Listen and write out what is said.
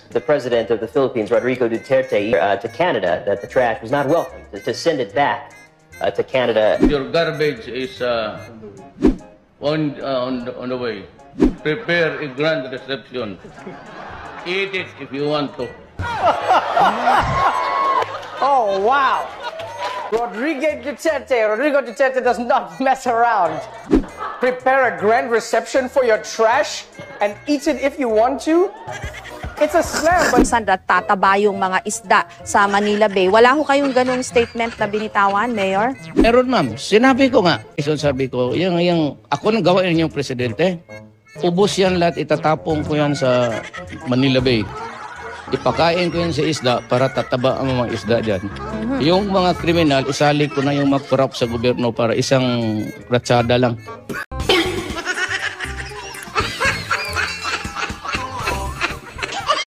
The president of the Philippines, Rodrigo Duterte, to Canada that the trash was not welcome, to send it back to Canada. Your garbage is on the way. Prepare a grand reception. Eat it if you want to. Oh, wow. Rodrigo Duterte does not mess around. Prepare a grand reception for your trash and eat it if you want to? It's a slam. But Sandra, tataba yung mga isda sa Manila Bay. Wala ho kayong ganung statement na binitawan, Mayor? Meron, ma'am. Sinabi ko nga. Sabi ko, yung ako nang gawain yung presidente. Ubus yan lahat, itatapong ko yan sa Manila Bay. Ipakain ko yan sa isda para tataba ang mga isda dyan. Yung mga kriminal, isali ko na yung mag-corrupt sa gobyerno para isang ratsada lang.